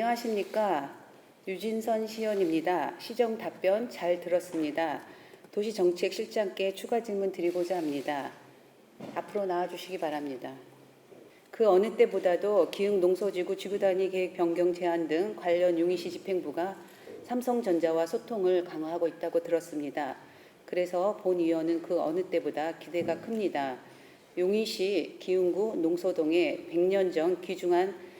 안녕하십니까. 유진선 시연입니다. 시정 답변 잘 들었습니다. 도시정책실장께 추가 질문 드리고자 합니다. 앞으로 나와주시기 바랍니다. 그 어느 때보다도 기흥농소지구 지구단위 계획 변경 제안 등 관련 용인시 집행부가 삼성전자와 소통을 강화하고 있다고 들었습니다. 그래서 본 의원은 그 어느 때보다 기대가 큽니다. 용인시 기흥구 농소동에 100년 전 귀중한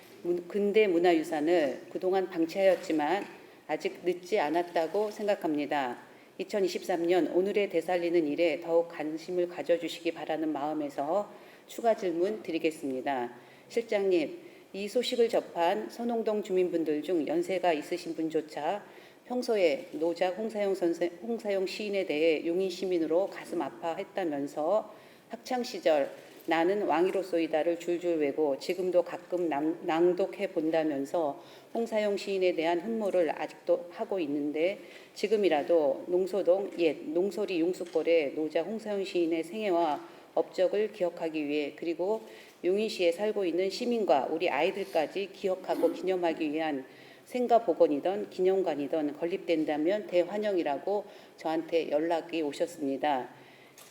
근대 문화유산을 그동안 방치하였지만 아직 늦지 않았다고 생각합니다. 2023년 오늘에 되살리는 일에 더욱 관심을 가져주시기 바라는 마음에서 추가 질문 드리겠습니다. 실장님, 이 소식을 접한 선홍동 주민분들 중 연세가 있으신 분조차 평소에 노작 홍사용 시인에 대해 용인 시민으로 가슴 아파했다면서 학창시절 나는 왕이로소이다를 줄줄 외고 지금도 가끔 낭독해 본다면서 홍사용 시인에 대한 흠모를 아직도 하고 있는데 지금이라도 농소동 옛 농소리 용숫골의 노작 홍사용 시인의 생애와 업적을 기억하기 위해 그리고 용인시에 살고 있는 시민과 우리 아이들까지 기억하고 기념하기 위한 생가복원이든 기념관이든 건립된다면 대환영이라고 저한테 연락이 오셨습니다.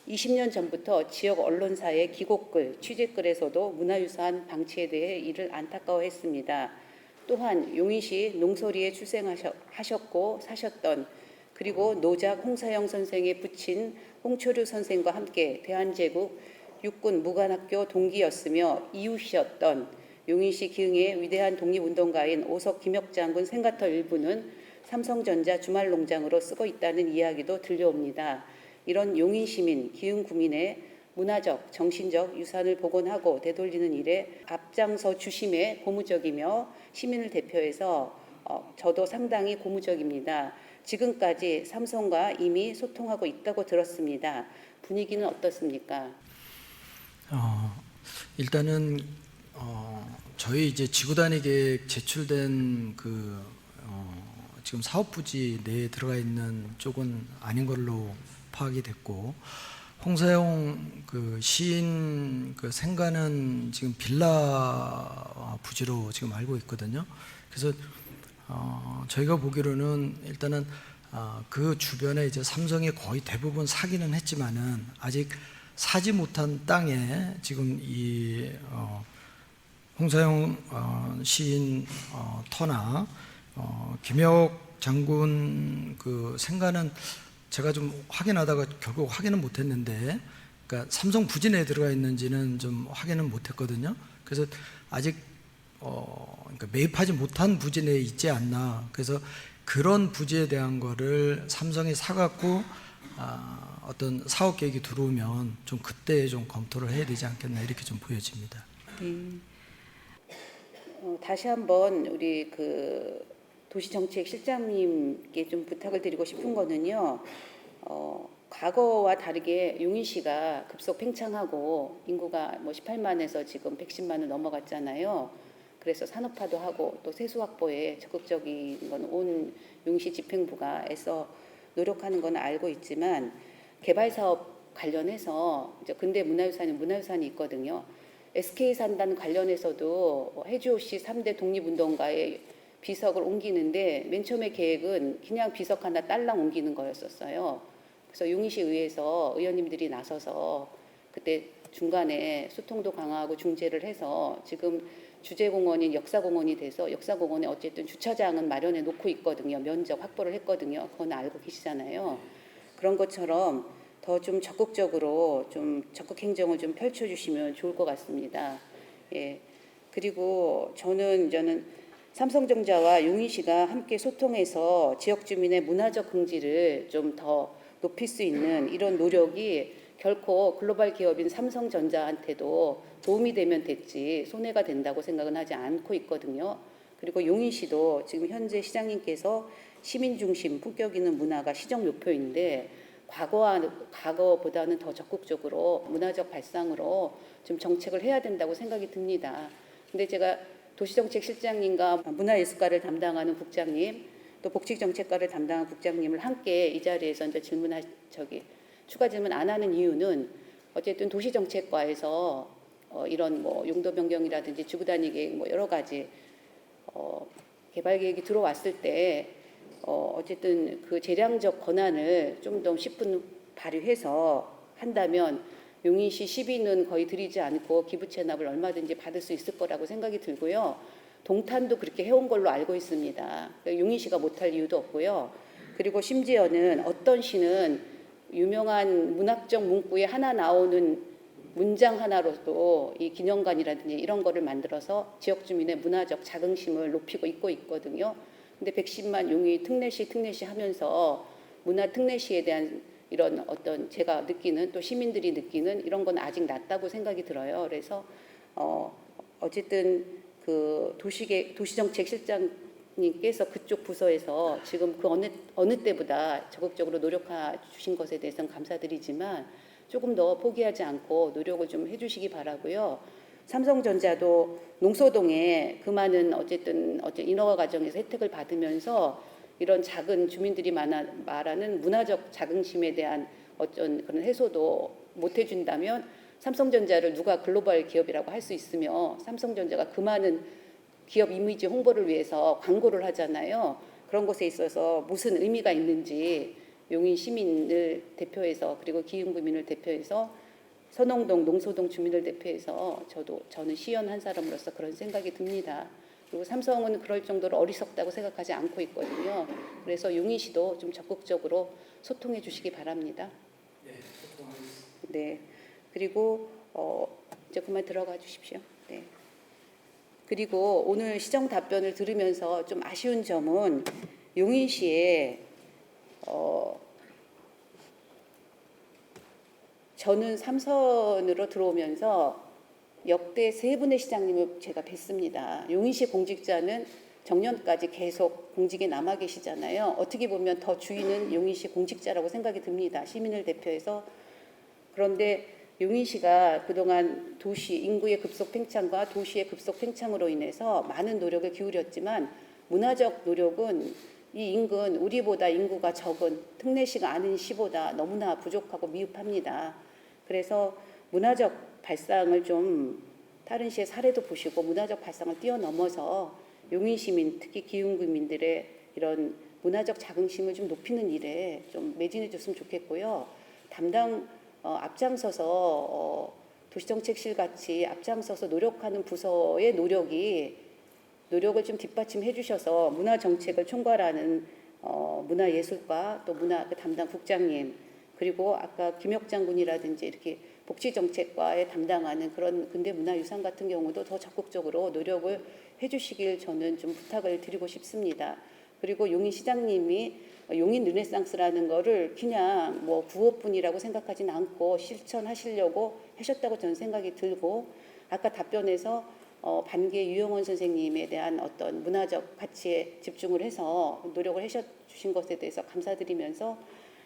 20년 전부터 지역 언론사의 기고글, 취재글에서도 문화유산 방치에 대해 이를 안타까워했습니다. 또한 용인시 농소리에 출생하셨고 사셨던 그리고 노작 홍사영 선생의 부친 홍초류 선생과 함께 대한제국 육군 무관학교 동기였으며 이웃이었던 용인시 기흥의 위대한 독립운동가인 오석 김혁 장군 생가터 일부는 삼성전자 주말농장으로 쓰고 있다는 이야기도 들려옵니다. 이런 용인 시민, 기흥 구민의 문화적, 정신적 유산을 복원하고 되돌리는 일에 앞장서 주심에 고무적이며 시민을 대표해서 저도 상당히 고무적입니다. 지금까지 삼성과 이미 소통하고 있다고 들었습니다. 분위기는 어떻습니까? 일단은 저희 이제 지구단위 계획 제출된 지금 사업 부지 내에 들어가 있는 쪽은 아닌 걸로 파악이 됐고, 홍사용 그 시인 그 생가는 지금 빌라 부지로 지금 알고 있거든요. 그래서 저희가 보기로는 일단은 그 주변에 이제 삼성이 거의 대부분 사기는 했지만은 아직 사지 못한 땅에 지금 이 홍사용 시인 터나 김혁 장군 그 생가는 제가 좀 확인하다가 결국 확인은 못했는데, 그러니까 삼성 부지 내에 들어가 있는지는 좀 확인은 못했거든요. 그래서 아직 그러니까 매입하지 못한 부지 내에 있지 않나. 그래서 그런 부지에 대한 거를 삼성이 사갖고 어떤 사업 계획이 들어오면 좀 그때 좀 검토를 해야 되지 않겠나 이렇게 좀 보여집니다. 다시 한번 우리 그 도시정책실장님께 좀 부탁을 드리고 싶은 거는요. 과거와 다르게 용인시가 급속 팽창하고 인구가 뭐 18만에서 지금 110만을 넘어갔잖아요. 그래서 산업화도 하고 또 세수 확보에 적극적인 건 온 용인시 집행부가 애써 노력하는 건 알고 있지만 개발 사업 관련해서 이제 근대 문화유산이 있거든요. SK 산단 관련해서도 해주오씨 3대 독립운동가의 비석을 옮기는데 맨 처음에 계획은 그냥 비석 하나 딸랑 옮기는 거였었어요. 그래서 용인시 의회에서 의원님들이 나서서 그때 중간에 소통도 강화하고 중재를 해서 지금 주제공원인 역사공원이 돼서 역사공원에 어쨌든 주차장은 마련해 놓고 있거든요. 면적 확보를 했거든요. 그건 알고 계시잖아요. 그런 것처럼 더 좀 적극적으로 좀 적극 행정을 좀 펼쳐주시면 좋을 것 같습니다. 예. 그리고 저는 삼성전자와 용인시가 함께 소통해서 지역 주민의 문화적 긍지를 좀 더 높일 수 있는 이런 노력이 결코 글로벌 기업인 삼성전자한테도 도움이 되면 됐지 손해가 된다고 생각은 하지 않고 있거든요. 그리고 용인시도 지금 현재 시장님께서 시민 중심 품격 있는 문화가 시정 목표인데 과거보다는 더 적극적으로 문화적 발상으로 좀 정책을 해야 된다고 생각이 듭니다. 근데 제가 도시정책실장님과 문화예술가를 담당하는 국장님, 또 복지정책과를 담당하는 국장님을 함께 이 자리에서 이제 추가 질문 안 하는 이유는 어쨌든 도시정책과에서 이런 뭐 용도 변경이라든지 지구단위 계획 뭐 여러 가지 개발 계획이 들어왔을 때 어쨌든 그 재량적 권한을 좀 더 10분 발휘해서 한다면 용인시 시비는 거의 드리지 않고 기부 체납을 얼마든지 받을 수 있을 거라고 생각이 들고요. 동탄도 그렇게 해온 걸로 알고 있습니다. 용인시가 못할 이유도 없고요. 그리고 심지어는 어떤 시는 유명한 문학적 문구에 하나 나오는 문장 하나로도 이 기념관이라든지 이런 거를 만들어서 지역 주민의 문화적 자긍심을 높이고 있고 있거든요. 근데 110만 용인 특례시 하면서 문화 특례시에 대한 이런 어떤 제가 느끼는 또 시민들이 느끼는 이런 건 아직 낮다고 생각이 들어요. 그래서 어쨌든 그 도시정책실장님께서 그쪽 부서에서 지금 그 어느 때보다 적극적으로 노력해 주신 것에 대해서는 감사드리지만 조금 더 포기하지 않고 노력을 좀 해주시기 바라고요. 삼성전자도 농소동에 그 많은 어쨌든 인허가 과정에서 혜택을 받으면서 이런 작은 주민들이 말하는 문화적 자긍심에 대한 어떤 그런 해소도 못 해준다면 삼성전자를 누가 글로벌 기업이라고 할 수 있으며 삼성전자가 그 많은 기업 이미지 홍보를 위해서 광고를 하잖아요. 그런 것에 있어서 무슨 의미가 있는지 용인 시민을 대표해서 그리고 기흥구민을 대표해서 선홍동, 농소동 주민을 대표해서 저는 시연 한 사람으로서 그런 생각이 듭니다. 그리고 삼성은 그럴 정도로 어리석다고 생각하지 않고 있거든요. 그래서 용인시도 좀 적극적으로 소통해 주시기 바랍니다. 네, 소통하겠습니다. 네. 그리고 이제 그만 들어가 주십시오. 네. 그리고 오늘 시정 답변을 들으면서 좀 아쉬운 점은 용인시에 저는 3선으로 들어오면서 역대 3분의 시장님을 제가 뵀습니다. 용인시 공직자는 정년까지 계속 공직에 남아 계시잖아요. 어떻게 보면 더 주인은 용인시 공직자라고 생각이 듭니다. 시민을 대표해서. 그런데 용인시가 그동안 도시 인구의 급속 팽창과 도시의 급속 팽창으로 인해서 많은 노력을 기울였지만 문화적 노력은 이 인근 우리보다 인구가 적은 특례시가 아닌 시보다 너무나 부족하고 미흡합니다. 그래서 문화적 발상을 좀 다른 시의 사례도 보시고 문화적 발상을 뛰어넘어서 용인 시민 특히 기흥구민들의 이런 문화적 자긍심을 좀 높이는 일에 좀 매진해 줬으면 좋겠고요. 담당 앞장서서 도시정책실 같이 앞장서서 노력하는 부서의 노력을 좀 뒷받침해 주셔서 문화정책을 총괄하는 문화예술과 또 문화 담당 국장님 그리고 아까 김혁 장군이라든지 이렇게 복지정책과에 담당하는 그런 근대문화유산 같은 경우도 더 적극적으로 노력을 해주시길 저는 좀 부탁을 드리고 싶습니다. 그리고 용인시장님이 용인 르네상스라는 거를 그냥 뭐 구호뿐이라고 생각하진 않고 실천하시려고 하셨다고 저는 생각이 들고 아까 답변에서 반개 유영원 선생님에 대한 어떤 문화적 가치에 집중을 해서 노력을 해주신 것에 대해서 감사드리면서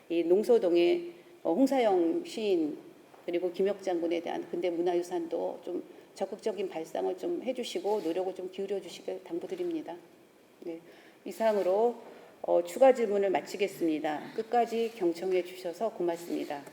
이 농소동의 홍사영 시인 그리고 김혁 장군에 대한 근대 문화유산도 좀 적극적인 발상을 좀 해주시고 노력을 좀 기울여 주시길 당부드립니다. 네, 이상으로 추가 질문을 마치겠습니다. 끝까지 경청해 주셔서 고맙습니다.